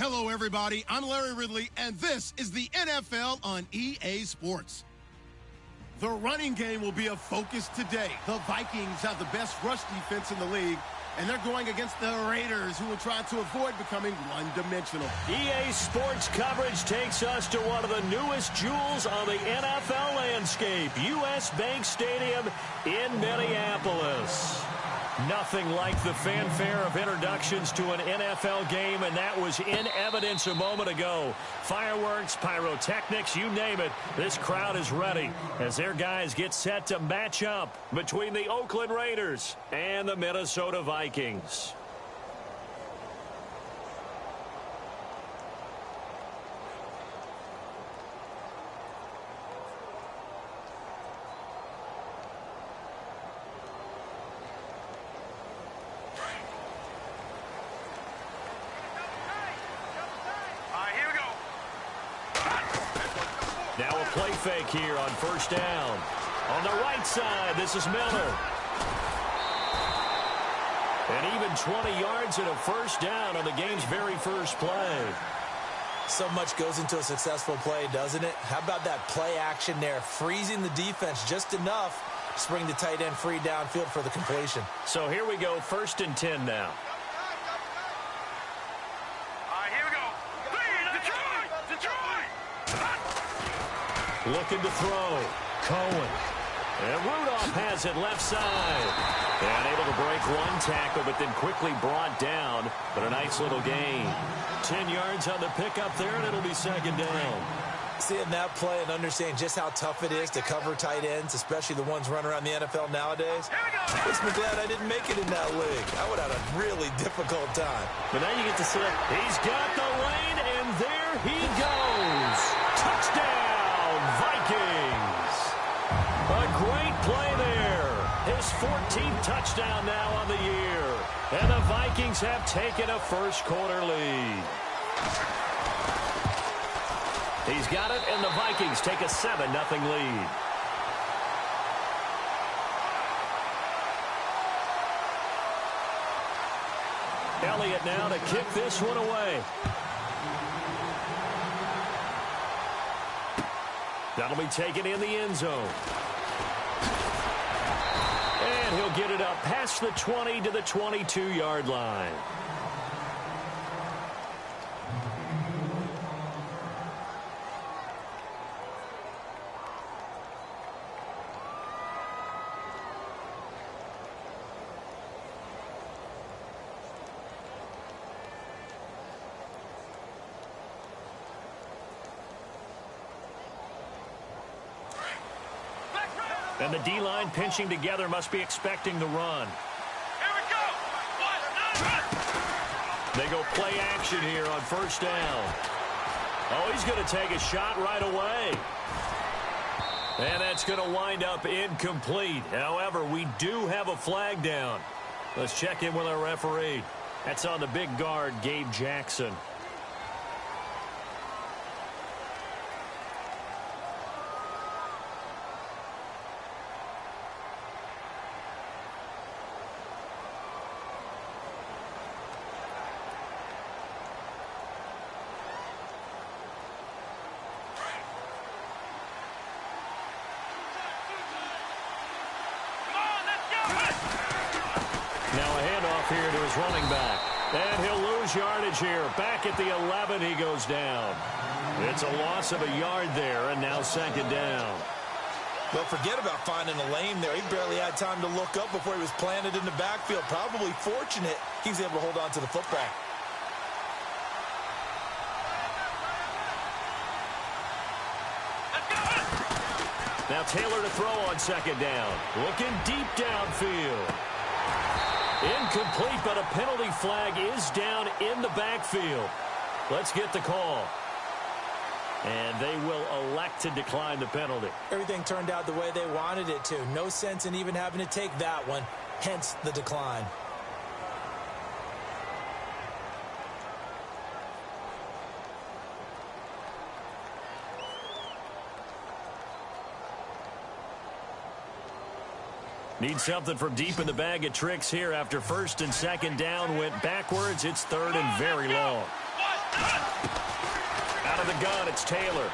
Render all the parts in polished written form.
Hello, everybody. I'm Larry Ridley, and this is the NFL on EA Sports. The running game will be a focus today. The Vikings have the best rush defense in the league, and they're going against the Raiders, who will try to avoid becoming one-dimensional. EA Sports coverage takes us to one of the newest jewels on the NFL landscape, US Bank Stadium in Minneapolis. Nothing like the fanfare of introductions to an NFL game, and that was in evidence a moment ago. Fireworks, pyrotechnics, you name it. This crowd is ready as their guys get set to match up between the Oakland Raiders and the Minnesota Vikings. Now a play fake here on first down. On the right side, this is Miller. And even 20 yards and a first down on the game's very first play. So much goes into a successful play, doesn't it? How about that play action there, freezing the defense just enough to bring the tight end free downfield for the completion. So here we go, 1st and 10 now. Looking to throw. Cohen. And Rudolph has it left side. And able to break one tackle, but then quickly brought down. But a nice little gain. 10 yards on the pickup there, and it'll be 2nd down. Seeing that play and understanding just how tough it is to cover tight ends, especially the ones running around the NFL nowadays. It's my dad, I didn't make it in that league. I would have had a really difficult time. But now you get to see it. He's got the lane, and there he goes. Touchdown! Vikings. A great play there. His 14th touchdown now on the year. And the Vikings have taken a first-quarter lead. He's got it, and the Vikings take a 7-0 lead. Elliott now to kick this one away. That'll be taken in the end zone. And he'll get it up past the 20 to the 22-yard line. And the D-line pinching together must be expecting the run. Here we go. They go play action here on first down. Oh, he's going to take a shot right away. And that's going to wind up incomplete. However, we do have a flag down. Let's check in with our referee. That's on the big guard, Gabe Jackson. Here to his running back. And he'll lose yardage here. Back at the 11, he goes down. It's a loss of a yard there, and now 2nd down. Well, forget about finding a lane there. He barely had time to look up before he was planted in the backfield. Probably fortunate he was able to hold on to the football. Now Taylor to throw on 2nd down. Looking deep downfield. Incomplete, but a penalty flag is down in the backfield. Let's get the call. And they will elect to decline the penalty. Everything turned out the way they wanted it to. No sense in even having to take that one, hence the decline. Need something from deep in the bag of tricks here after 1st and 2nd down went backwards. It's 3rd and very long. Out of the gun, it's Taylor.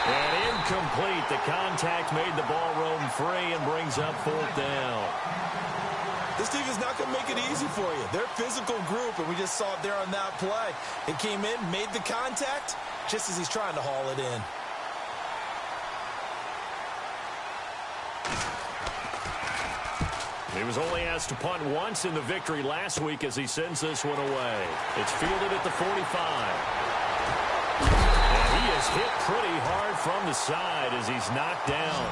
And incomplete. The contact made the ball roam free and brings up 4th down. This team is not going to make it easy for you. They're a physical group, and we just saw it there on that play. It came in, made the contact, just as he's trying to haul it in. He was only asked to punt once in the victory last week as he sends this one away. It's fielded at the 45. And he is hit pretty hard from the side as he's knocked down.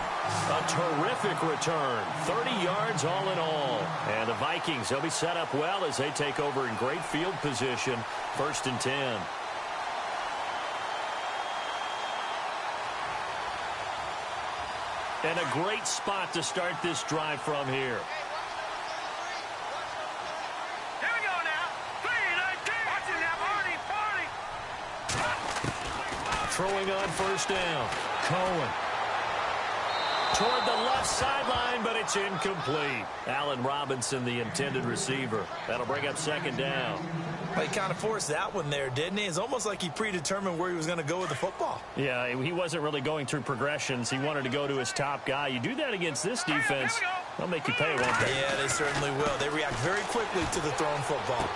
A terrific return. 30 yards all in all. And the Vikings, they'll be set up well as they take over in great field position. 1st and 10. And a great spot to start this drive from here. Throwing on 1st down. Cohen. Toward the left sideline, but it's incomplete. Allen Robinson, the intended receiver. That'll bring up 2nd down. Well, he kind of forced that one there, didn't he? It's almost like he predetermined where he was going to go with the football. Yeah, he wasn't really going through progressions. He wanted to go to his top guy. You do that against this defense, they'll make you pay, won't they? Yeah, they certainly will. They react very quickly to the thrown football.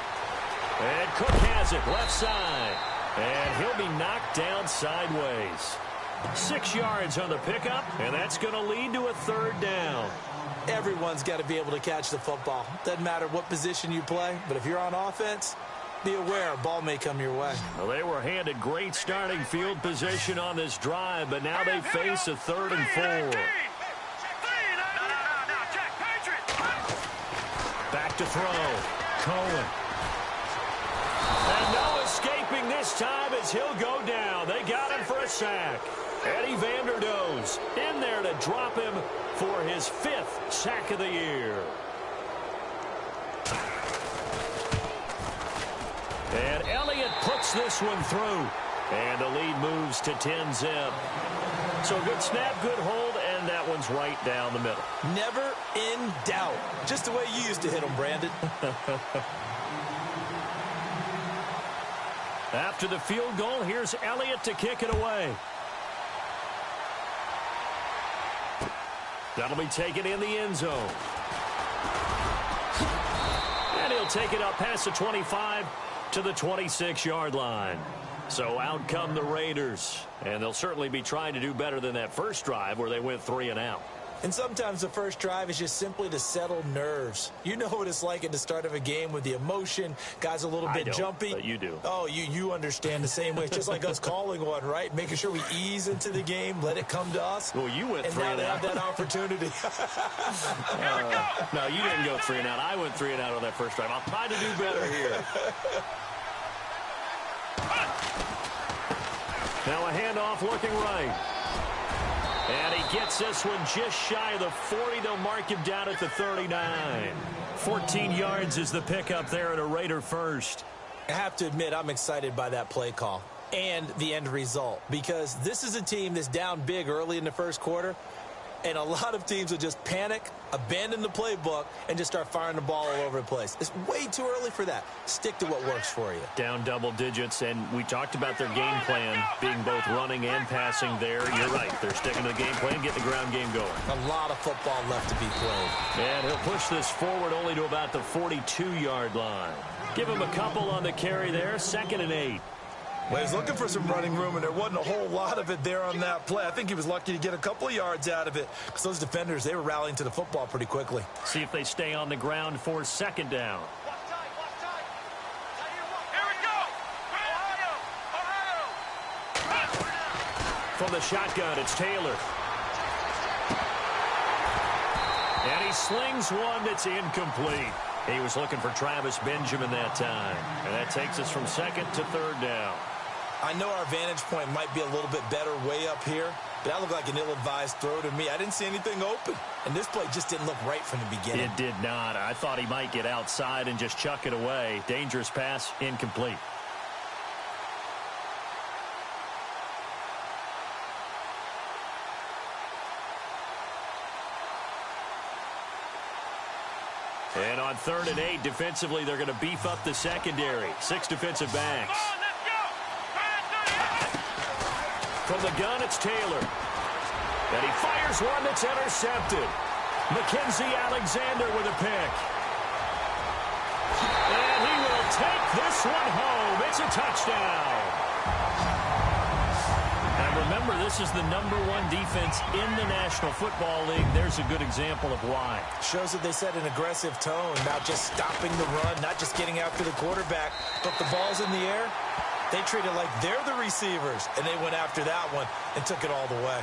And Cook has it, left side. And he'll be knocked down sideways. 6 yards on the pickup, and that's going to lead to a 3rd down. Everyone's got to be able to catch the football. Doesn't matter what position you play, but if you're on offense, be aware a ball may come your way. Well, they were handed great starting field position on this drive, but now they face a 3rd and 4. Back to throw. Cohen. And no escaping this time as he'll go down. They got him for a sack. Eddie Vanderdoes in there to drop him for his 5th sack of the year. And Elliott puts this one through. And the lead moves to 10-zip. So good snap, good hold, and that one's right down the middle. Never in doubt. Just the way you used to hit them, Brandon. After the field goal, here's Elliott to kick it away. That'll be taken in the end zone. And he'll take it up past the 25 to the 26-yard line. So out come the Raiders. And they'll certainly be trying to do better than that first drive where they went 3 and out. And sometimes the first drive is just simply to settle nerves. You know what it's like at the start of a game with the emotion. Guys a little bit jumpy. But you do. Oh, you understand the same way. It's just like us calling one, right? Making sure we ease into the game, let it come to us. Well, you went 3 and out. And now they have that opportunity. No, you didn't go 3 and out. I went 3 and out on that first drive. I'll try to do better here. Now a handoff looking right. And he gets this one just shy of the 40. They'll mark him down at the 39. 14 yards is the pickup there at a Raider first. I have to admit, I'm excited by that play call and the end result, because this is a team that's down big early in the first quarter, and a lot of teams will just panic, abandon the playbook, and just start firing the ball all over the place. It's way too early for that. Stick to what works for you. Down double digits, and we talked about their game plan being both running and passing there. You're right. They're sticking to the game plan, getting the ground game going. A lot of football left to be played. And he'll push this forward only to about the 42-yard line. Give him a couple on the carry there. 2nd and 8. Well, he was looking for some running room, and there wasn't a whole lot of it there on that play. I think he was lucky to get a couple of yards out of it, because those defenders, they were rallying to the football pretty quickly. See if they stay on the ground for 2nd down. Here we go! Ohio! From the shotgun, it's Taylor. And he slings one that's incomplete. He was looking for Travis Benjamin that time. And that takes us from 2nd to 3rd down. I know our vantage point might be a little bit better way up here, but that looked like an ill-advised throw to me. I didn't see anything open, and this play just didn't look right from the beginning. It did not. I thought he might get outside and just chuck it away. Dangerous pass, incomplete. And on 3rd and 8. Defensively, they're going to beef up the secondary. 6 defensive backs. Come on, let's go. From the gun, it's Taylor. And he fires one that's intercepted. Mackenzie Alexander with a pick. And he will take this one home. It's a touchdown. And remember, this is the #1 defense in the National Football League. There's a good example of why. Shows that they set an aggressive tone, not just stopping the run, not just getting after the quarterback, but the ball's in the air. They treat it like they're the receivers, and they went after that one and took it all the way.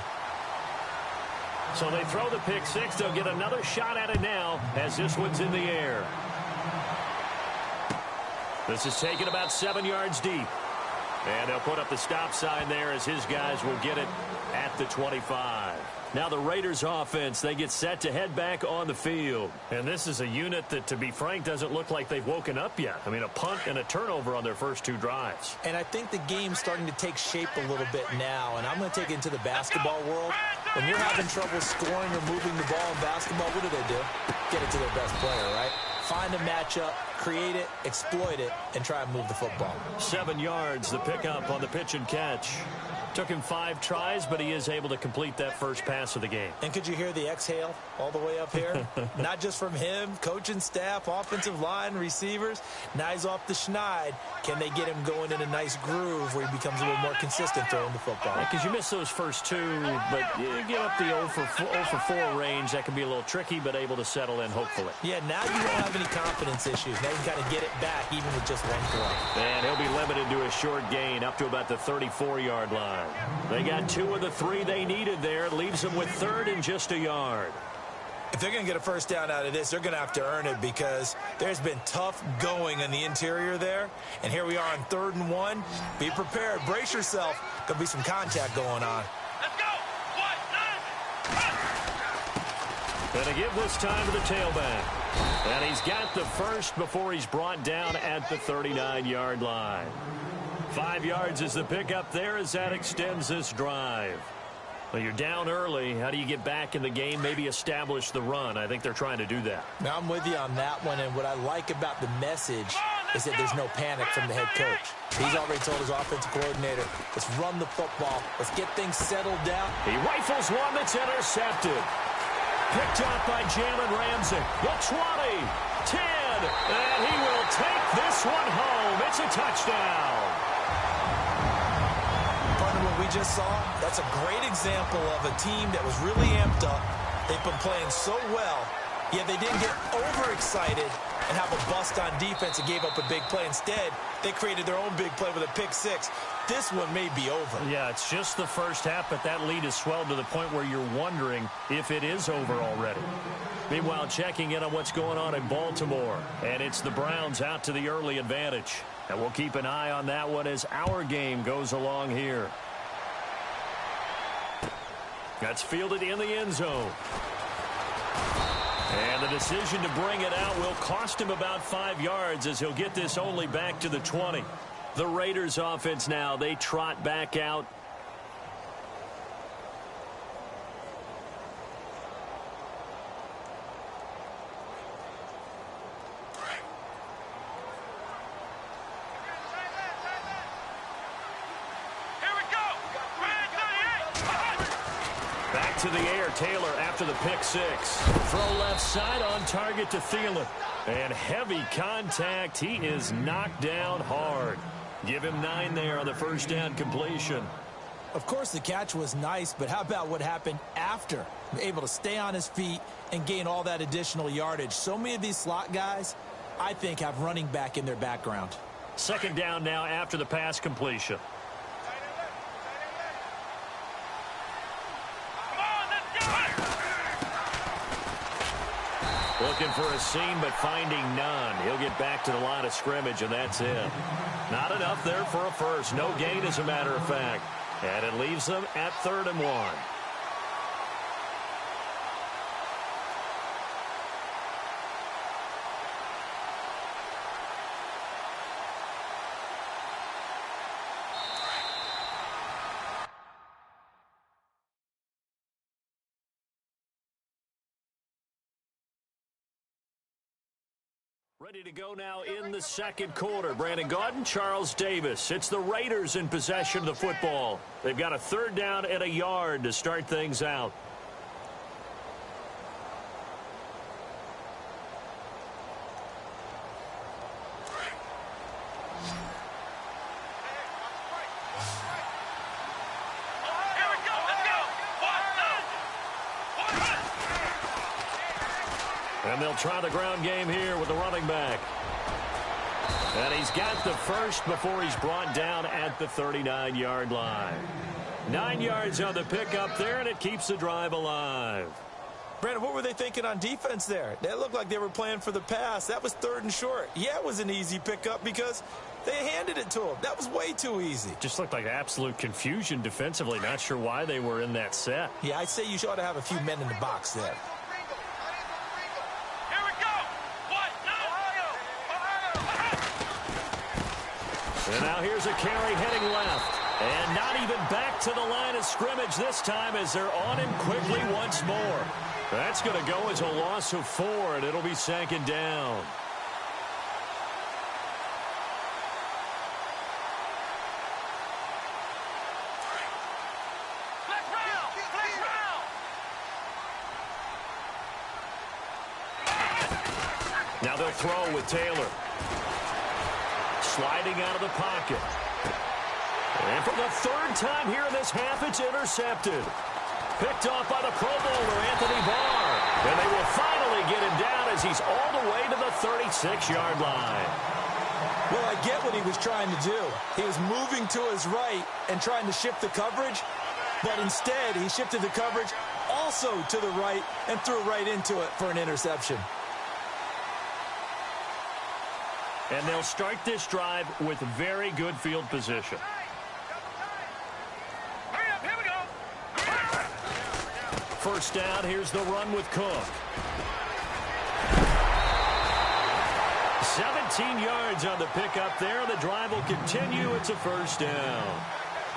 So they throw the pick six. They'll get another shot at it now as this one's in the air. This is taken about 7 yards deep. And they'll put up the stop sign there as his guys will get it at the 25. Now the Raiders offense, they get set to head back on the field. And this is a unit that, to be frank, doesn't look like they've woken up yet. I mean, a punt and a turnover on their first 2 drives. And I think the game's starting to take shape a little bit now. And I'm going to take it into the basketball world. When you're having trouble scoring or moving the ball in basketball, what do? Get it to their best player, right? Find a matchup, create it, exploit it, and try and move the football. 7 yards, the pickup on the pitch and catch. Took him 5 tries, but he is able to complete that first pass of the game. And could you hear the exhale all the way up here? Not just from him, coaching staff, offensive line, receivers. Now he's off the schneid. Can they get him going in a nice groove where he becomes a little more consistent throwing the football? Because you miss those first 2, but you give up the 0 for 4 range. That can be a little tricky, but able to settle in, hopefully. Yeah, now you won't have any confidence issues. Now you can kind of get it back, even with just 1 throw. And he'll be limited to a short gain up to about the 34-yard line. They got 2 of the 3 they needed there. Leaves them with 3rd and just a yard. If they're going to get a first down out of this, they're going to have to earn it because there's been tough going in the interior there. And here we are on 3rd and 1. Be prepared. Brace yourself. There'll be some contact going on. Let's go. 1, 9. Gonna give this time to the tailback. And he's got the first before he's brought down at the 39-yard line. 5 yards is the pickup there as that extends this drive. Well, you're down early. How do you get back in the game? Maybe establish the run. I think they're trying to do that. Now, I'm with you on that one, and what I like about the message is that there's no panic from the head coach. He's already told his offensive coordinator, let's run the football. Let's get things settled down. He rifles one that's intercepted. Picked up by Jalen Ramsey. The 20, 10, and he will take this one home. It's a touchdown. What we just saw, that's a great example of a team that was really amped up. They've been playing so well, yet they didn't get overexcited and have a bust on defense and gave up a big play. Instead, they created their own big play with a pick six. This one may be over. Yeah, it's just the first half, but that lead has swelled to the point where you're wondering if it is over already. Meanwhile, checking in on what's going on in Baltimore, and it's the Browns out to the early advantage. And we'll keep an eye on that one as our game goes along here. That's fielded in the end zone. And the decision to bring it out will cost him about 5 yards as he'll get this only back to the 20. The Raiders offense now, they trot back out. To the air, Taylor after the pick six. Throw left side on target to Thielen. And heavy contact. He is knocked down hard. Give him 9 there on the first down completion. Of course, the catch was nice, but how about what happened after? Able to stay on his feet and gain all that additional yardage. So many of these slot guys, I think, have running back in their background. 2nd down now after the pass completion. Looking for a seam, but finding none. He'll get back to the line of scrimmage, and that's it. Not enough there for a first. No gain, as a matter of fact. And it leaves them at 3rd and 1. Ready to go now in the second quarter. Brandon Gaudin, Charles Davis. It's the Raiders in possession of the football. They've got a third down and a yard to start things out. And they'll try the ground game here with the running back. And he's got the first before he's brought down at the 39-yard line. 9 yards on the pickup there, and it keeps the drive alive. Brandon, what were they thinking on defense there? That looked like they were playing for the pass. That was 3rd and short. Yeah, it was an easy pickup because they handed it to him. That was way too easy. Just looked like absolute confusion defensively. Not sure why they were in that set. Yeah, I'd say you ought to have a few men in the box there. And now here's a carry heading left. And not even back to the line of scrimmage this time as they're on him quickly once more. That's going to go as a loss of 4, and it'll be 2nd down. Now they'll throw with Taylor. Sliding out of the pocket. And for the 3rd time here in this half, it's intercepted. Picked off by the Pro Bowler, Anthony Barr. And they will finally get him down as he's all the way to the 36-yard line. Well, I get what he was trying to do. He was moving to his right and trying to shift the coverage. But instead, he shifted the coverage also to the right and threw right into it for an interception. And they'll start this drive with very good field position. Hurry up, here we go. 1st down, here's the run with Cook. 17 yards on the pickup there. The drive will continue. It's a 1st down.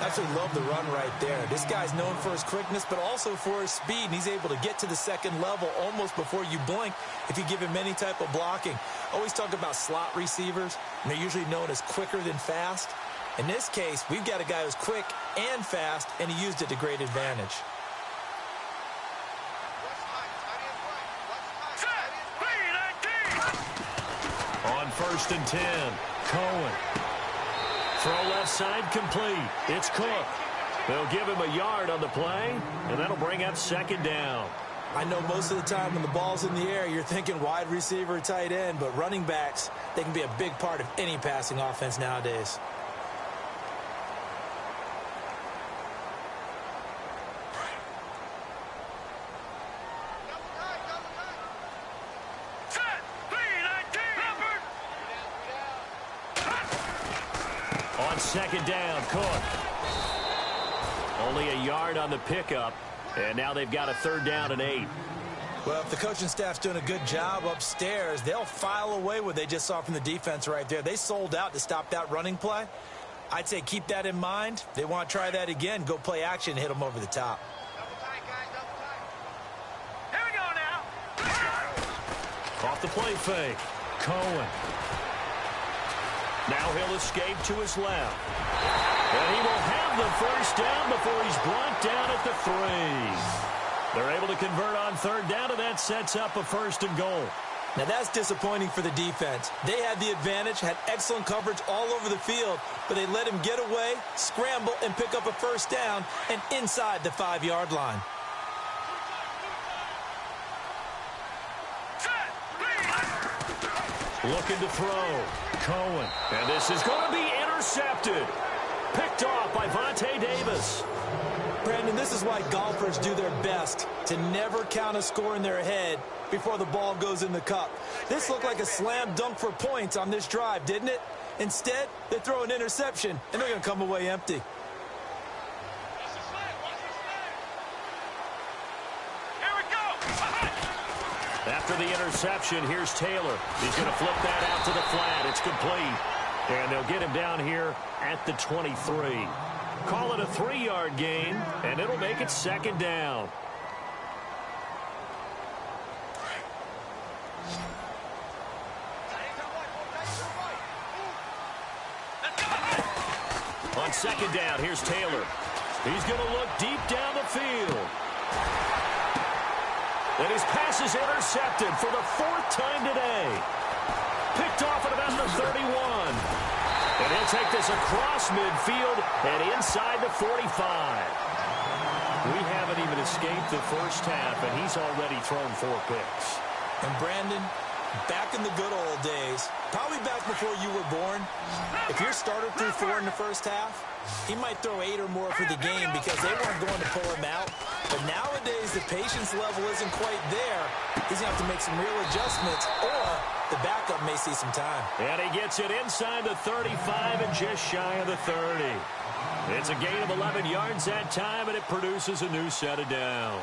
I absolutely love the run right there. This guy's known for his quickness, but also for his speed. And he's able to get to the 2nd level almost before you blink if you give him any type of blocking. Always talk about slot receivers, and they're usually known as quicker than fast. In this case, we've got a guy who's quick and fast, and he used it to great advantage. On 1st and 10, Cohen. Throw left side complete. It's Cook. They'll give him a yard on the play, and that'll bring up 2nd down. I know most of the time when the ball's in the air, you're thinking wide receiver, tight end, but running backs, they can be a big part of any passing offense nowadays. On 2nd down, Cook. Only a yard on the pickup, and now they've got a 3rd down and 8. Well, if the coaching staff's doing a good job upstairs, they'll file away what they just saw from the defense right there. They sold out to stop that running play. I'd say keep that in mind. They want to try that again. Go play action, hit them over the top. Double tight, guys, double tight. Here we go now. Off the play fake. Cohen. Now he'll escape to his left. And he will have the 1st down before he's brought down at the 3. They're able to convert on 3rd down, and that sets up a 1st and goal. Now that's disappointing for the defense. They had the advantage, had excellent coverage all over the field, but they let him get away, scramble, and pick up a 1st down and inside the 5-yard line. Looking to throw. Cohen. And this is going to be intercepted. Picked off by Vontae Davis. Brandon, this is why golfers do their best to never count a score in their head before the ball goes in the cup. This looked like a slam dunk for points on this drive, didn't it? Instead, they throw an interception, and they're going to come away empty. After the interception, here's Taylor. He's going to flip that out to the flat. It's complete. And they'll get him down here at the 23. Call it a 3-yard gain, and it'll make it 2nd down. On second down, here's Taylor. He's going to look deep down the field. And his pass is intercepted for the 4th time today. Picked off at about the 31. And he'll take this across midfield and inside the 45. We haven't even escaped the first half, and he's already thrown 4 picks. And Brandon, back in the good old days, probably back before you were born, if your starter threw 4 in the first half, he might throw 8 or more for the game because they weren't going to pull him out. But nowadays, the patience level isn't quite there. He's going to have to make some real adjustments, or the backup may see some time. And he gets it inside the 35 and just shy of the 30. It's a gain of 11 yards that time, and it produces a new set of downs.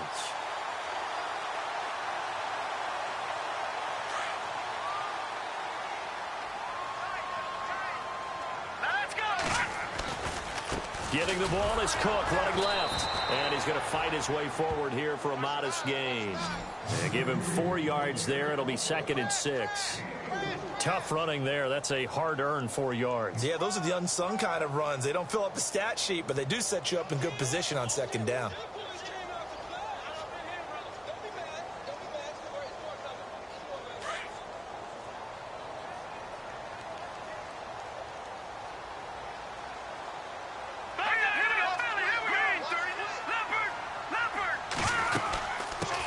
Getting the ball is Cook, running left. And he's going to fight his way forward here for a modest gain. And give him 4 yards there. It'll be 2nd and 6. Tough running there. That's a hard-earned 4 yards. Yeah, those are the unsung kind of runs. They don't fill up the stat sheet, but they do set you up in good position on 2nd down.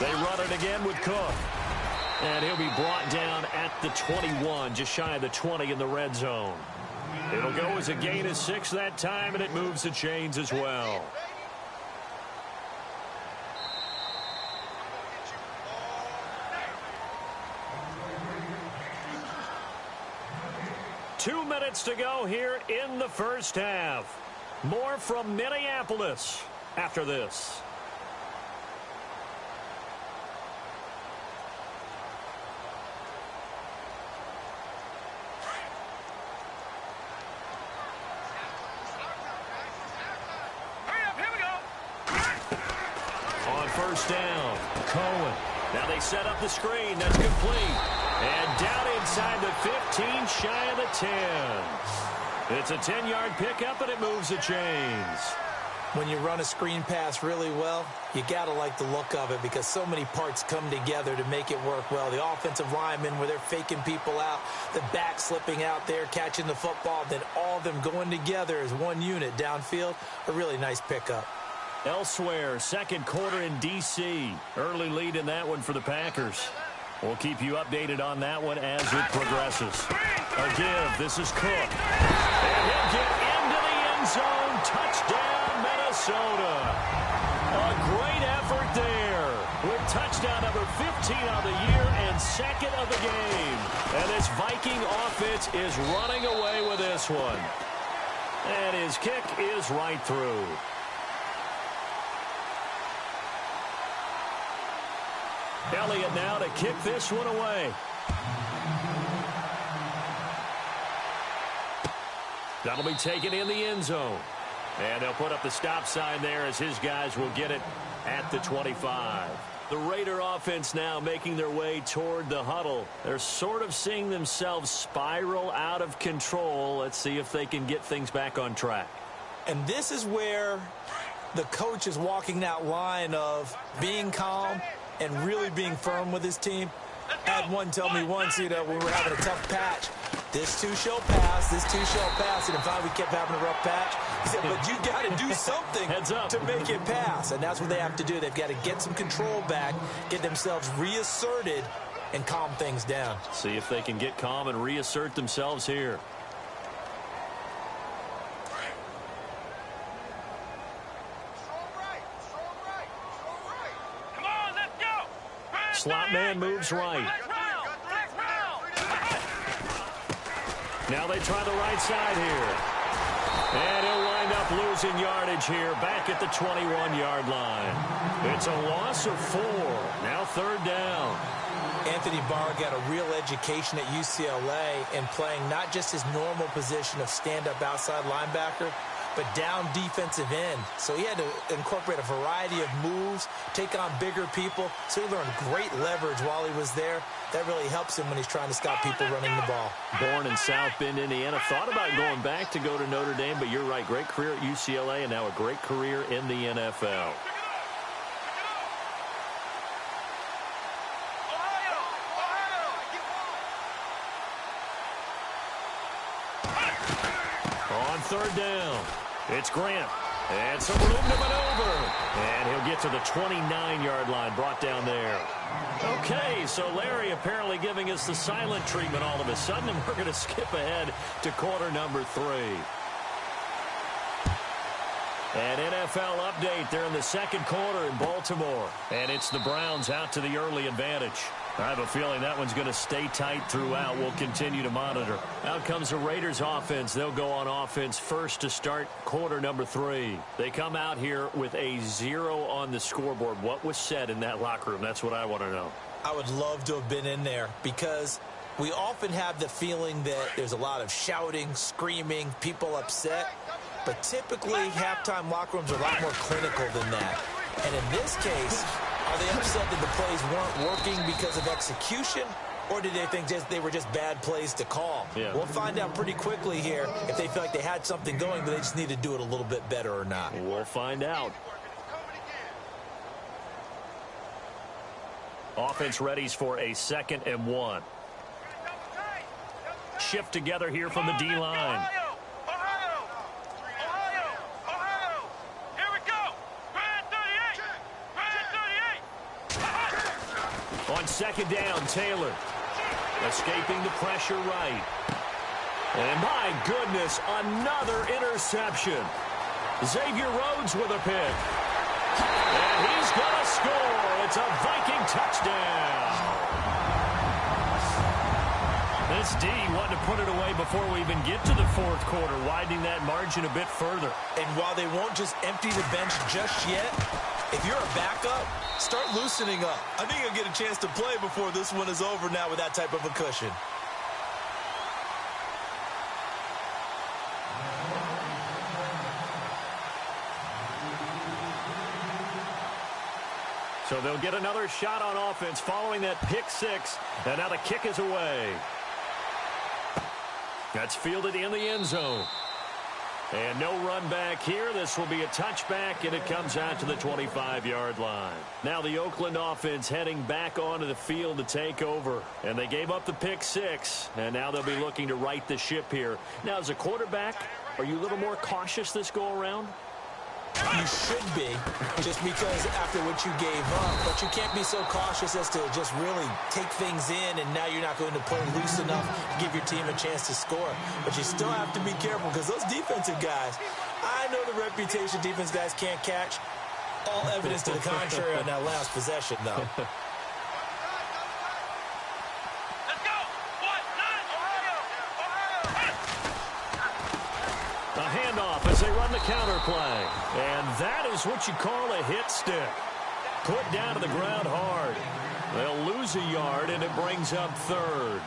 They run it again with Cook. And he'll be brought down at the 21, just shy of the 20 in the red zone. It'll go as a gain of 6 that time, and it moves the chains as well. Two minutes to go here in the first half. More from Minneapolis after this. First down, Cohen. Now they set up the screen. That's complete. And down inside the 15, shy of the 10. It's a 10-yard pickup, and it moves the chains. When you run a screen pass really well, you got to like the look of it because so many parts come together to make it work well. The offensive linemen, where they're faking people out, the back slipping out there, catching the football, then all of them going together as one unit downfield. A really nice pickup. Elsewhere, second quarter in D.C. Early lead in that one for the Packers. We'll keep you updated on that one as it progresses. A give. This is Cook. And he'll get into the end zone. Touchdown, Minnesota. A great effort there with touchdown number 15 on the year and 2nd of the game. And this Viking offense is running away with this one. And his kick is right through. Elliott now to kick this one away. That'll be taken in the end zone. And they'll put up the stop sign there as his guys will get it at the 25. The Raider offense now making their way toward the huddle. They're sort of seeing themselves spiral out of control. Let's see if they can get things back on track. And this is where the coach is walking that line of being calm and really being firm with his team. I had one tell me once, when we were having a tough patch, this too shall pass, this too shall pass. And finally we kept having a rough patch. He said, but you got to do something to make it pass. And that's what they have to do. They've got to get some control back, get themselves reasserted, and calm things down. See if they can get calm and reassert themselves here. Slot man moves right. Now they try the right side here. And he'll wind up losing yardage here back at the 21-yard line. It's a loss of 4. Now 3rd down. Anthony Barr got a real education at UCLA in playing not just his normal position of stand-up outside linebacker, but down defensive end. So he had to incorporate a variety of moves, take on bigger people. So he learned great leverage while he was there. That really helps him when he's trying to stop people running the ball. Born in South Bend, Indiana. Thought about going back to go to Notre Dame, but you're right. Great career at UCLA and now a great career in the NFL. On third down, it's Grant. And some room to maneuver. And he'll get to the 29-yard line, brought down there. Okay, so Larry apparently giving us the silent treatment all of a sudden, and we're going to skip ahead to quarter number 3. An NFL update there in the second quarter in Baltimore. And it's the Browns out to the early advantage. I have a feeling that one's going to stay tight throughout. We'll continue to monitor. Out comes the Raiders offense. They'll go on offense first to start quarter number 3. They come out here with a 0 on the scoreboard. What was said in that locker room? That's what I want to know. I would love to have been in there because we often have the feeling that there's a lot of shouting, screaming, people upset. But typically, halftime locker rooms are a lot more clinical than that. And in this case, are they upset that the plays weren't working because of execution, or did they think they were just bad plays to call? Yeah. We'll find out pretty quickly here if they feel like they had something going, but they just need to do it a little bit better or not. We'll find out. Offense readies for a 2nd and 1. Shift together here from the D-line. On second down, Taylor. Escaping the pressure right. And my goodness, another interception. Xavier Rhodes with a pick. And he's going to score. It's a Viking touchdown. This D wanted to put it away before we even get to the fourth quarter, widening that margin a bit further. And while they won't just empty the bench just yet, if you're a backup, start loosening up. I think you'll get a chance to play before this one is over now with that type of a cushion. So they'll get another shot on offense following that pick 6. And now the kick is away. That's fielded in the end zone. And no run back here. This will be a touchback, and it comes out to the 25-yard line. Now the Oakland offense heading back onto the field to take over. And they gave up the pick 6, and now they'll be looking to right the ship here. Now, as a quarterback, are you a little more cautious this go-around? You should be, just because after what you gave up. But you can't be so cautious as to just really take things in, and now you're not going to play loose enough to give your team a chance to score. But you still have to be careful because those defensive guys, I know the reputation defense guys can't catch. All evidence to the contrary on that last possession, though. A handoff as they run the counter play. And that is what you call a hit stick. Put down to the ground hard. They'll lose a yard, and it brings up 3rd.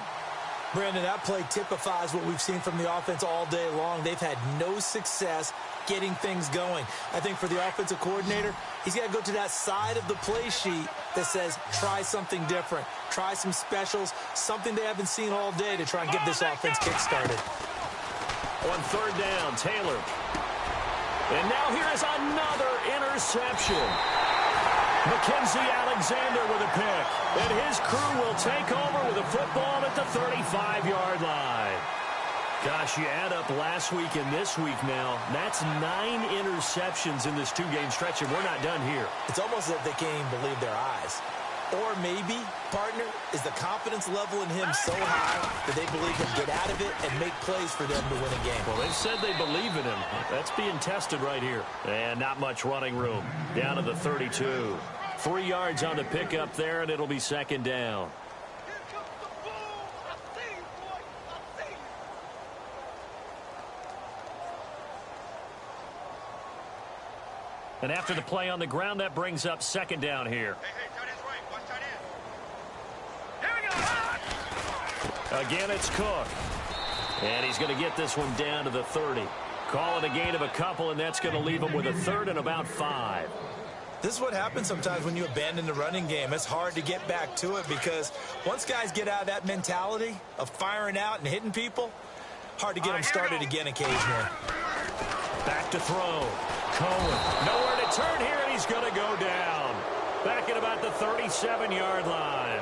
Brandon, that play typifies what we've seen from the offense all day long. They've had no success getting things going. I think for the offensive coordinator, he's got to go to that side of the play sheet that says, try something different. Try some specials, something they haven't seen all day to try and get this offense kick-started. On 3rd down, Taylor. And now here is another interception. Mackenzie Alexander with a pick. And his crew will take over with a football at the 35-yard line. Gosh, you add up last week and this week now, that's 9 interceptions in this 2-game stretch, and we're not done here. It's almost as if they can't even believe their eyes. Or maybe, partner, is the confidence level in him so high that they believe he'll get out of it and make plays for them to win a game. Well, they've said they believe in him. That's being tested right here. And not much running room. Down to the 32. 3 yards on the pickup there, and it'll be 2nd down. And after the play on the ground, that brings up 2nd down here. Again, it's Cook. And he's going to get this one down to the 30. Call it a gain of a couple, and that's going to leave them with a third and about 5. This is what happens sometimes when you abandon the running game. It's hard to get back to it because once guys get out of that mentality of firing out and hitting people, hard to get them started again occasionally. Back to throw. Cohen, nowhere to turn here, and he's going to go down. Back at about the 37-yard line.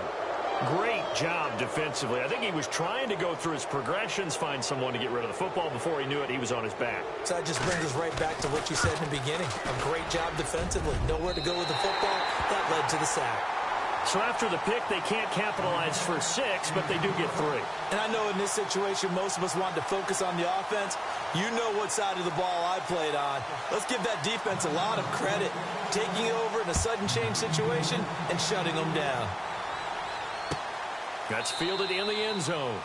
Great job defensively. I think he was trying to go through his progressions, find someone to get rid of the football. Before he knew it, he was on his back. So that just brings us right back to what you said in the beginning. A great job defensively. Nowhere to go with the football. That led to the sack. So after the pick, they can't capitalize for 6, but they do get 3. And I know in this situation, most of us wanted to focus on the offense. You know what side of the ball I played on. Let's give that defense a lot of credit. Taking over in a sudden change situation and shutting them down. That's fielded in the end zone.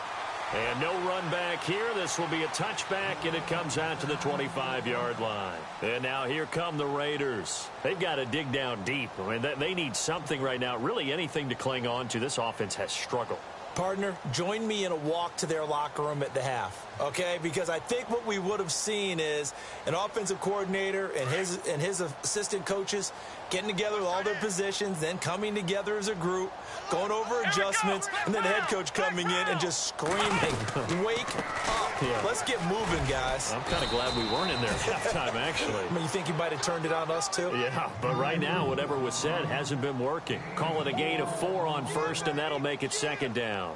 And no run back here. This will be a touchback, and it comes out to the 25-yard line. And now here come the Raiders. They've got to dig down deep. I mean, they need something right now, really anything to cling on to. This offense has struggled. Partner, join me in a walk to their locker room at the half, okay? Because I think what we would have seen is an offensive coordinator and his assistant coaches getting together with all their positions, then coming together as a group, going over adjustments, and then the head coach coming in and just screaming, wake up. Yeah. Let's get moving, guys. I'm kind of glad we weren't in there at halftime, actually. I mean, you think he might have turned it on us, too? Yeah, but right now, whatever was said hasn't been working. Call it a gain of 4 on first, and that'll make it second down.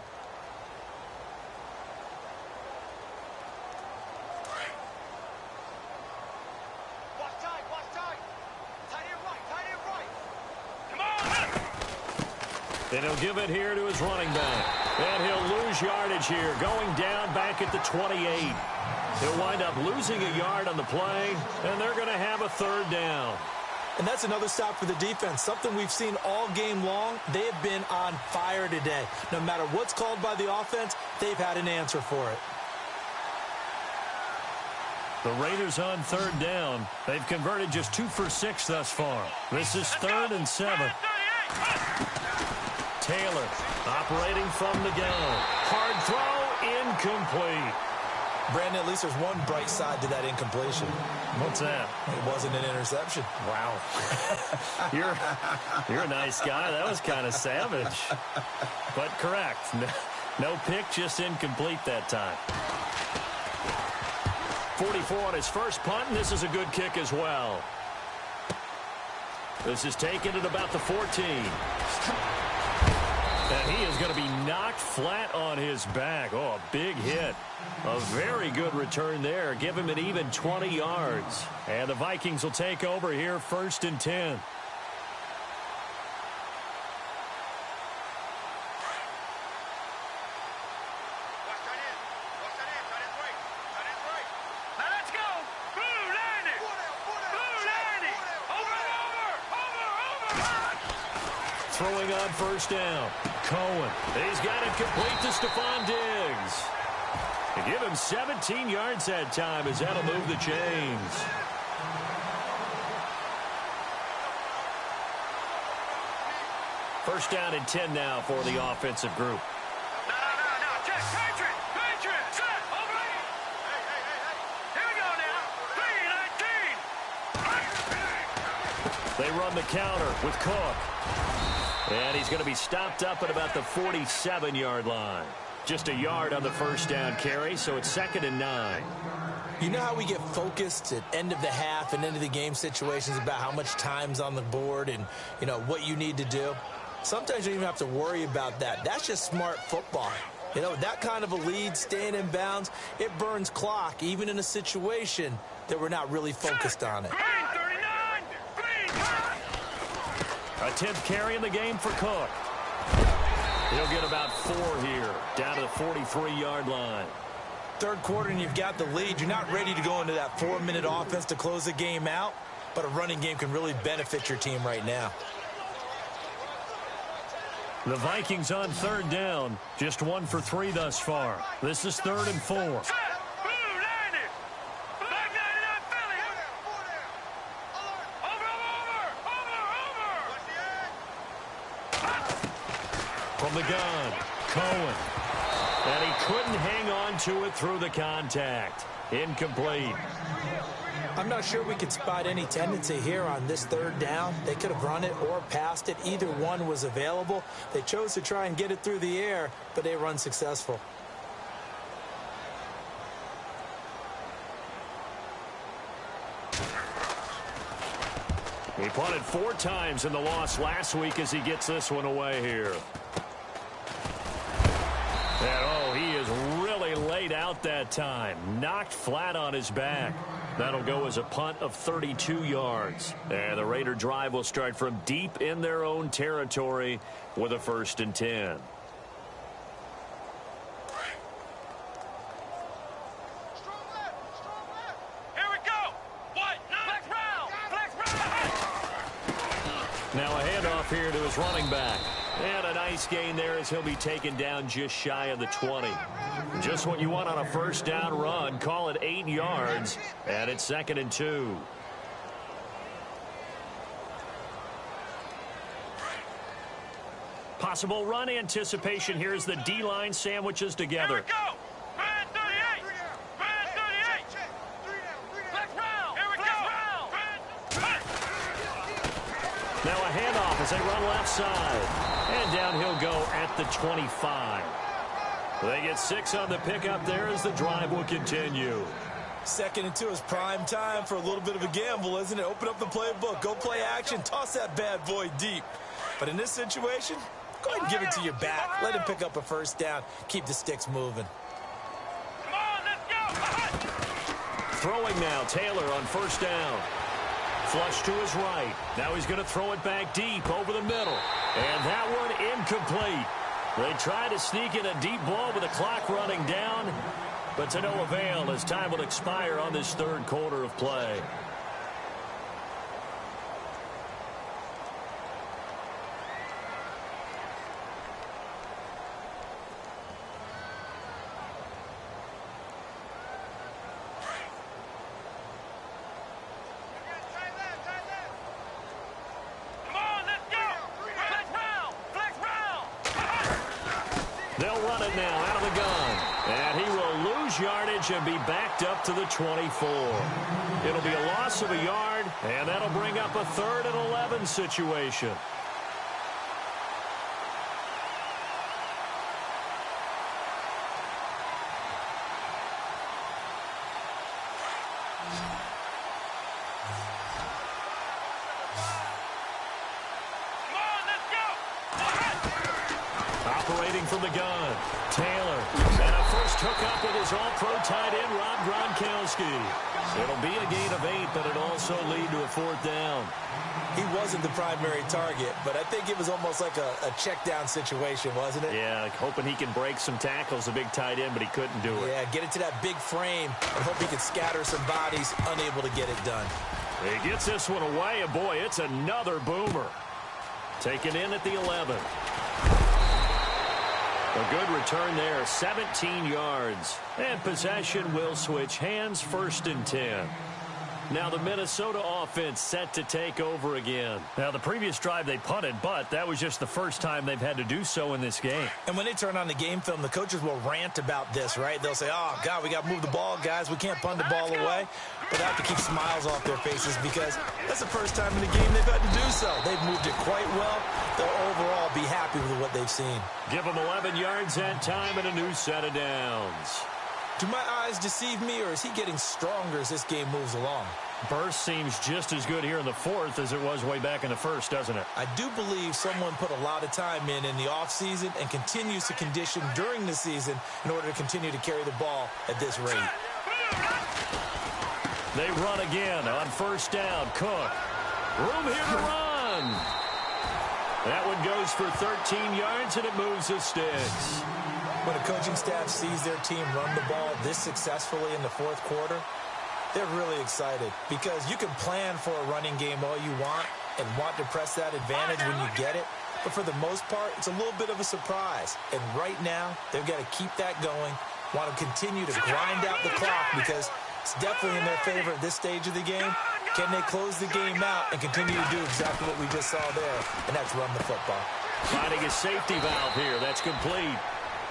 And he'll give it here to his running back. And he'll lose yardage here, going down back at the 28. He'll wind up losing a yard on the play, and they're going to have a third down. And that's another stop for the defense, something we've seen all game long. They have been on fire today. No matter what's called by the offense, they've had an answer for it. The Raiders on third down. They've converted just 2 for 6 thus far. This is 3rd and 7. Taylor operating from the gun. Hard throw, incomplete. Brandon, at least there's one bright side to that incompletion. What's that? It wasn't an interception. Wow. You're a nice guy. That was kind of savage. But correct. No pick, just incomplete that time. 44 on his first punt, and this is a good kick as well. This is taken at about the 14. And he is going to be knocked flat on his back. Oh, a big hit. A very good return there. Give him an even 20 yards. And the Vikings will take over here 1st and 10. Throwing on first down. Cohen. He's got it complete to Stephon Diggs. They give him 17 yards that time as that'll move the chains. First down and 10 now for the offensive group. No. Check. Patriot. Set. Over. Hey. Here we go now. 3-19. They run the counter with Cook. And he's going to be stopped up at about the 47-yard line. Just a yard on the first down carry, so it's 2nd and 9. You know how we get focused at end of the half and end of the game situations about how much time's on the board and, you know, what you need to do? Sometimes you don't even have to worry about that. That's just smart football. You know, that kind of a lead, staying in bounds, it burns clock, even in a situation that we're not really focused on it. A 10th carry in the game for Cook. He'll get about 4 here, down to the 43-yard line. Third quarter and you've got the lead. You're not ready to go into that 4-minute offense to close the game out, but a running game can really benefit your team right now. The Vikings on third down, just 1 for 3 thus far. This is 3rd and 4. From the gun, Cohen. And he couldn't hang on to it through the contact. Incomplete. I'm not sure we could spot any tendency here on this third down. They could have run it or passed it. Either one was available. They chose to try and get it through the air, but they were unsuccessful. He punted 4 times in the loss last week as he gets this one away here. And, he is really laid out that time. Knocked flat on his back. That'll go as a punt of 32 yards. And the Raider drive will start from deep in their own territory with a 1st and 10. Now a handoff here to his running back. And a nice gain there as he'll be taken down just shy of the 20. Just what you want on a 1st down run. Call it 8 yards. And it's 2nd and 2. Possible run anticipation here as the D-line sandwiches together. Here we go. Man 38. Man 38. Flex round. Here we go. Now a handoff as they run left side. And down he'll go at the 25. They get 6 on the pickup there as the drive will continue. 2nd and 2 is prime time for a little bit of a gamble, isn't it? Open up the playbook. Go play action. Toss that bad boy deep. But in this situation, go ahead and give it to your back. Let him pick up a 1st down. Keep the sticks moving. Come on, let's go. Throwing now, Taylor on 1st down. Flush to his right. Now he's going to throw it back deep over the middle. And that one incomplete. They try to sneak in a deep ball with the clock running down, but to no avail as time will expire on this 3rd quarter of play. They'll run it now out of the gun. And he will lose yardage and be backed up to the 24. It'll be a loss of a yard, and that'll bring up a 3rd and 11 situation. Operating from the gun, Taylor. And a first hookup with his all-pro tight end, Rob Gronkowski. It'll be a gain of 8, but it'll also lead to a 4th down. He wasn't the primary target, but I think it was almost like a check down situation, wasn't it? Yeah, like hoping he can break some tackles, a big tight end, but he couldn't do it. Yeah, get it to that big frame and hope he can scatter some bodies, unable to get it done. He gets this one away, and boy, it's another boomer. Taken in at the 11. A good return there, 17 yards. And possession will switch hands, 1st and 10. Now the Minnesota offense set to take over again. Now the previous drive they punted, but that was just the first time they've had to do so in this game. And when they turn on the game film, the coaches will rant about this, right? They'll say, oh, God, we got to move the ball, guys. We can't punt the ball away. But they have to keep smiles off their faces because that's the first time in the game they've had to do so. They've moved it quite well. They'll overall be happy with what they've seen. Give them 11 yards that time and a new set of downs. Do my eyes deceive me, or is he getting stronger as this game moves along? Burst seems just as good here in the 4th as it was way back in the 1st, doesn't it? I do believe someone put a lot of time in the offseason and continues to condition during the season in order to continue to carry the ball at this rate. They run again on 1st down. Cook. Room here to run. That one goes for 13 yards, and it moves the sticks. When a coaching staff sees their team run the ball this successfully in the 4th quarter, they're really excited because you can plan for a running game all you want and want to press that advantage when you get it. But for the most part, it's a little bit of a surprise. And right now, they've got to keep that going, want to continue to grind out the clock because it's definitely in their favor at this stage of the game. Can they close the game out and continue to do exactly what we just saw there, and that's run the football. Finding a safety valve here. That's complete.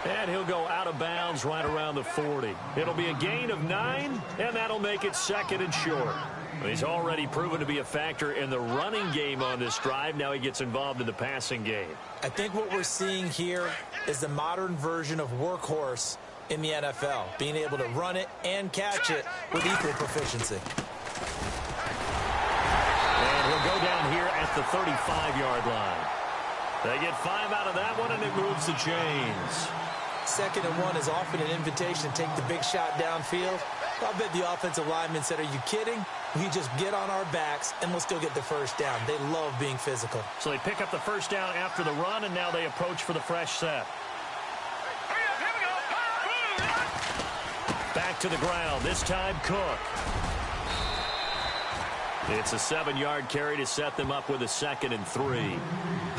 And he'll go out of bounds right around the 40. It'll be a gain of 9, and that'll make it 2nd and short. He's already proven to be a factor in the running game on this drive. Now he gets involved in the passing game. I think what we're seeing here is the modern version of workhorse in the NFL, being able to run it and catch it with equal proficiency. And he'll go down here at the 35-yard line. They get 5 out of that one, and it moves the chains. 2nd and 1 is often an invitation to take the big shot downfield. I bet the offensive linemen said, are you kidding? We just get on our backs, and let's go get the first down. They love being physical. So they pick up the first down after the run, and now they approach for the fresh set. Back to the ground, this time Cook. It's a 7-yard carry to set them up with a 2nd and 3.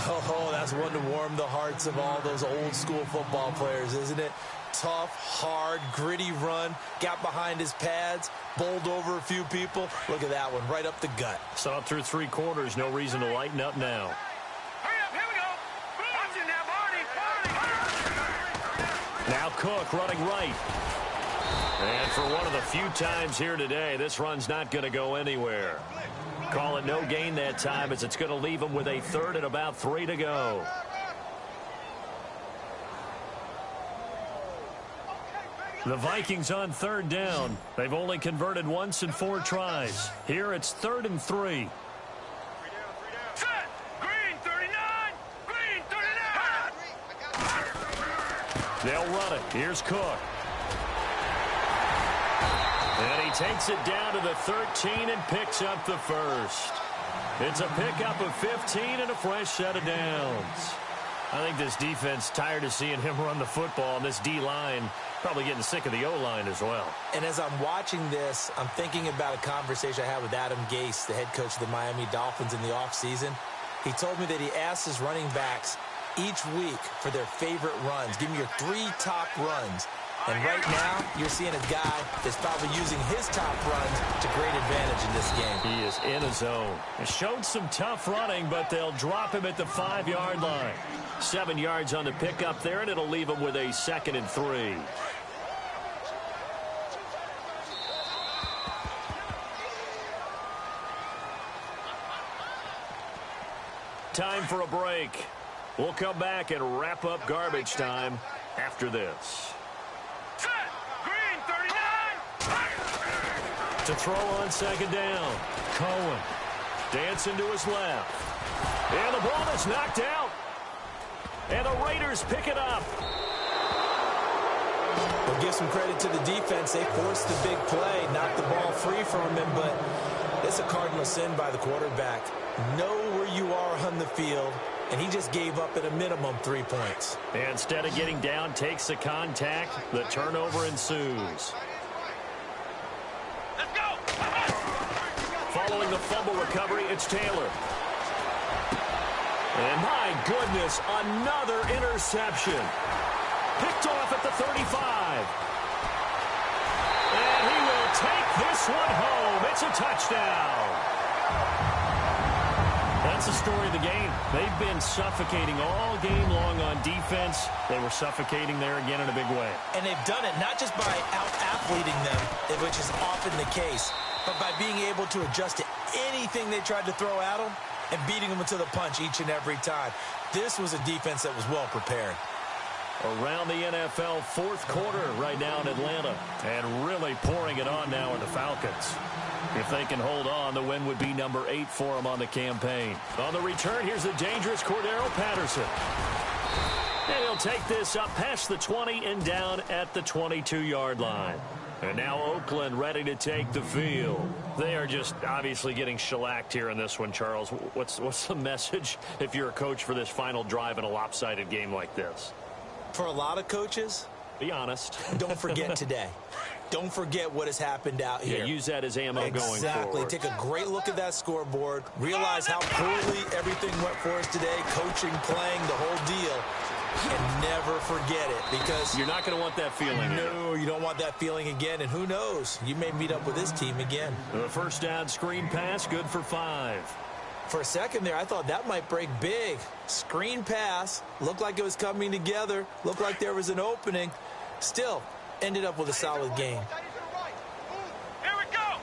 Oh, that's one to warm the hearts of all those old-school football players, isn't it? Tough, hard, gritty run, got behind his pads, bowled over a few people. Look at that one, right up the gut. So up through 3 quarters, no reason to lighten up now. Hurry up, here we go. Watch it now, Barney. Now Cook running right. And for one of the few times here today, this run's not going to go anywhere. Call it no gain that time, as it's going to leave him with a 3rd and about 3 to go. The Vikings on 3rd down. They've only converted once in 4 tries. Here it's 3rd and 3. Set. Green 39. Green 39. They'll run it. Here's Cook. And he takes it down to the 13 and picks up the first. It's a pickup of 15 and a fresh set of downs. I think this defense tired of seeing him run the football, and this D-line probably getting sick of the O-line as well. And as I'm watching this, I'm thinking about a conversation I had with Adam Gase, the head coach of the Miami Dolphins, in the offseason. He told me that he asked his running backs each week for their favorite runs. Give me your 3 top runs. And right now, you're seeing a guy that's probably using his top runs to great advantage in this game. He is in a zone. He showed some tough running, but they'll drop him at the 5-yard line. 7 yards on the pickup there, and it'll leave him with a 2nd and 3. Time for a break. We'll come back and wrap up garbage time after this. Set. Green 39. To throw on 2nd down. Cohen dancing to his left. And the ball is knocked out. And the Raiders pick it up. We'll give some credit to the defense. They forced the big play, knocked the ball free from him, but it's a cardinal sin by the quarterback. Know where you are on the field, and he just gave up at a minimum 3 points. And instead of getting down, takes the contact. The turnover ensues. Let's go. Following the fumble recovery, it's Taylor. And my goodness, another interception. Picked off at the 35. And he will take this one home. It's a touchdown. That's the story of the game. They've been suffocating all game long on defense. They were suffocating there again in a big way. And they've done it not just by out-athleting them, which is often the case, but by being able to adjust to anything they tried to throw at them and beating them to the punch each and every time. This was a defense that was well prepared. Around the NFL, 4th quarter right now in Atlanta. And really pouring it on now in the Falcons. If they can hold on, the win would be number 8 for them on the campaign. On the return, here's the dangerous Cordero Patterson. And he'll take this up past the 20 and down at the 22-yard line. And now Oakland ready to take the field. They are just obviously getting shellacked here in this one, Charles. What's the message if you're a coach for this final drive in a lopsided game like this? For a lot of coaches, be honest. Don't forget today. Don't forget what has happened out here. Yeah, use that as ammo going forward. Exactly. Take a great look at that scoreboard. Realize how poorly everything went for us today. Coaching, playing, the whole deal. And never forget it, because you're not going to want that feeling. No, you don't want that feeling again. And who knows? You may meet up with this team again. The first down screen pass, good for 5. For a second there, I thought that might break big. Screen pass. Looked like it was coming together. Looked like there was an opening. Still, ended up with a solid game. Here we go.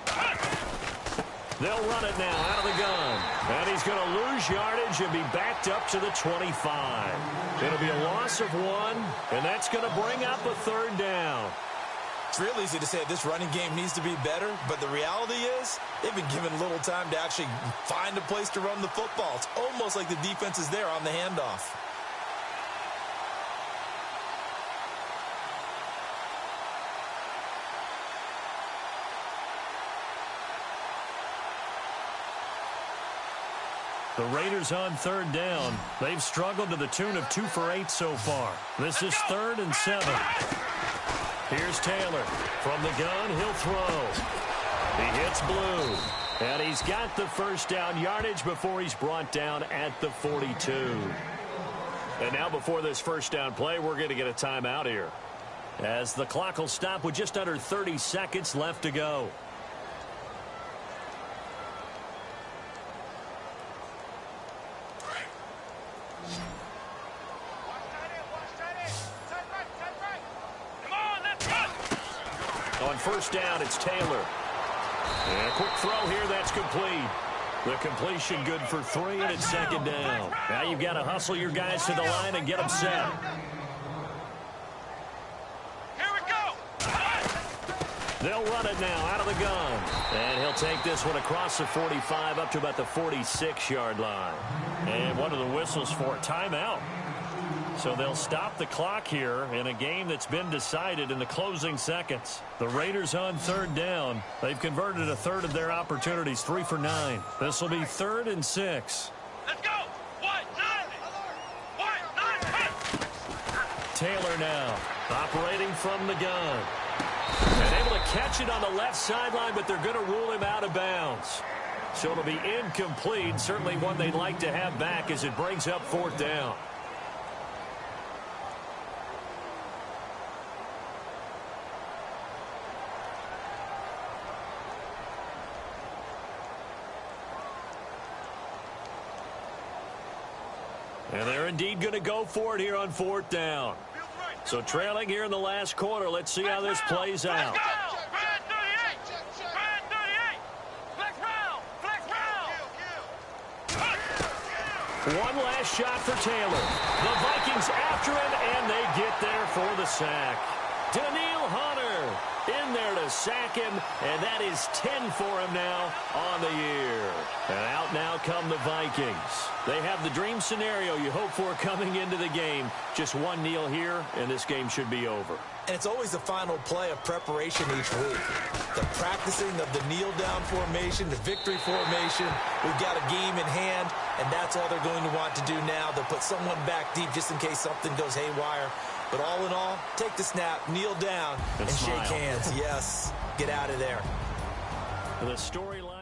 They'll run it now out of the gun. And he's going to lose yardage and be backed up to the 25. It'll be a loss of 1, and that's going to bring up a third down. It's real easy to say this running game needs to be better, but the reality is they've been given little time to actually find a place to run the football. It's almost like the defense is there on the handoff. The Raiders on third down. They've struggled to the tune of 2 for 8 so far. This is 3rd and 7. Here's Taylor. From the gun, he'll throw. He hits Blue. And he's got the first down yardage before he's brought down at the 42. And now before this first down play, we're going to get a timeout here, as the clock will stop with just under 30 seconds left to go. On first down, it's Taylor. And a quick throw here, that's complete. The completion good for 3, and it's 2nd down. Now you've got to hustle your guys to the line and get them set. Here we go. They'll run it now out of the gun. And he'll take this one across the 45 up to about the 46-yard line. And what are the whistles for? Timeout. So they'll stop the clock here in a game that's been decided in the closing seconds. The Raiders on third down. They've converted a third of their opportunities, 3 for 9. This will be 3rd and 6. Let's go. 1, 9. Taylor now operating from the gun. And able to catch it on the left sideline, but they're going to rule him out of bounds. So it'll be incomplete. Certainly one they'd like to have back as it brings up 4th down. And they're indeed going to go for it here on 4th down. So trailing here in the last quarter. Let's see how this plays out. One last shot for Taylor. The Vikings after him, and they get there for the sack. Daniil Hunter in there to sack him, and that is 10 for him now on the year. And out now come the Vikings. They have the dream scenario you hope for coming into the game. Just one kneel here, and this game should be over. And it's always the final play of preparation each week. The practicing of the kneel-down formation, the victory formation. We've got a game in hand, and that's all they're going to want to do now. They'll put someone back deep just in case something goes haywire. But all in all, take the snap, kneel down, and shake hands. Yes, get out of there. The storyline.